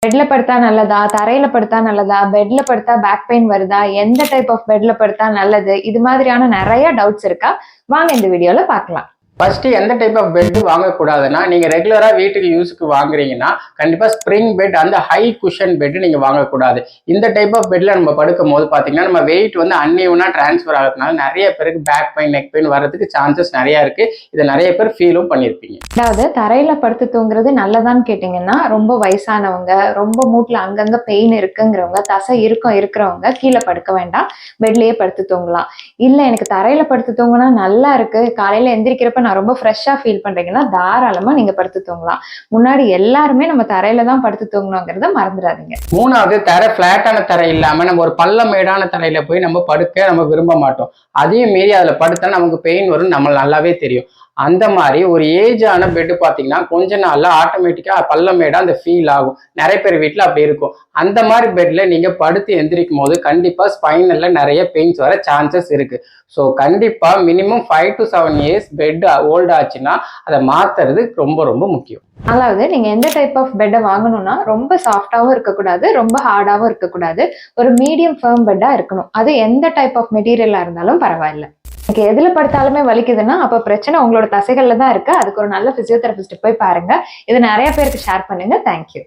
பெட்ல படுத்தா நல்லதா, தரையில படுத்தா நல்லதா, பெட்ல படுத்தா பேக் பெயின் வருதா, எந்த டைப் ஆஃப் பெட்ல படுத்தா நல்லது, இது மாதிரியான நிறைய டவுட்ஸ் இருக்கா? வாங்க இந்த வீடியோல பார்க்கலாம். ஃபர்ஸ்ட் எந்த டைப் ஆஃப் பெட் வாங்கக்கூடாதுன்னா, நீங்க ரெகுலரா வீட்டுக்கு யூஸுக்கு வாங்குறீங்கன்னா கண்டிப்பா ஸ்ப்ரிங் பெட், அந்த ஹை குஷன் பெட் நீங்க வாங்கக்கூடாது. இந்த டைப் ஆஃப் பெட்ல நம்ம படுக்கும் போது பாத்தீங்கன்னா நம்ம வெயிட் வந்து அன்இவனா டிரான்ஸ்ஃபர் ஆகிறதுனால நிறைய பேருக்கு பேக் பெயின், நெக் பெயின் வர்றதுக்கு சான்சஸ் நிறைய இருக்கு. இதை நிறைய பேர் ஃபீலும் பண்ணியிருப்பீங்க. அதாவது தரையில படுத்து தூங்குறது நல்லதான்னு கேட்டீங்கன்னா, ரொம்ப வயசானவங்க, ரொம்ப மூட்டுல அங்கங்க பெயின் இருக்குங்கிறவங்க, தசை இறுக்கம் இருக்கிறவங்க கீழே படுக்க வேண்டாம், பெட்லயே படுத்து தூங்கலாம். இல்ல எனக்கு தரையில படுத்து தூங்கினா நல்லா இருக்கு, காலையில எந்திரிக்கிறப்ப நான் ரொம்ப ஃப்ரெஷ்ஷா ஃபீல் பண்றீங்கன்னா தாராளமா நீங்க படுத்து தூங்கலாம். முன்னாடி எல்லாருமே நம்ம தரையில தான் படுத்து தூங்கணுங்கிறத மறந்துடாதீங்க. மூணாவது, தரை பிளாட்டான தரை இல்லாம நம்ம ஒரு பள்ளமேடான தரையில போய் நம்ம படுக்க நம்ம விரும்ப மாட்டோம். அதையும் மீறி அதுல படுத்தா நமக்கு பெயின் வரும், நம்ம நல்லாவே தெரியும். அந்த மாதிரி ஒரு ஏஜ் ஆன பெட் பார்த்தீங்கன்னா கொஞ்ச நாள்ல ஆட்டோமேட்டிக்கா பள்ளமேடா அந்த ஃபீல் ஆகும். நிறைய பேர் வீட்டில் அப்படி இருக்கும். அந்த மாதிரி பெட்ல நீங்க படுத்து எந்திரிக்கும் போது கண்டிப்பா ஸ்பைனல்ல நிறைய பெயின்ஸ் வர சான்சஸ் இருக்கு. ஸோ கண்டிப்பா minimum 5 to 7 years bed old ஆச்சுன்னா அதை மாத்துறது ரொம்ப ரொம்ப முக்கியம். அதாவது நீங்க எந்த டைப் ஆஃப் பெட்டை வாங்கணும்னா ரொம்ப சாஃப்டாவும் இருக்கக்கூடாது, ரொம்ப ஹார்டாவும் இருக்கக்கூடாது, ஒரு மீடியம் ஃபர்ம் பெட்டா இருக்கணும். அது எந்த டைப் ஆஃப் மெட்டீரியலா இருந்தாலும் பரவாயில்ல. எனக்கு எதுல படுத்தாலுமே வலிக்குதுன்னா அப்ப பிரச்சனை உங்களோட தசைகள்ல தான் இருக்கு. அதுக்கு ஒரு நல்ல பிசியோதெரபிஸ்ட் போய் பாருங்க. இது நிறைய பேருக்கு ஷேர் பண்ணுங்க. தேங்க்யூ.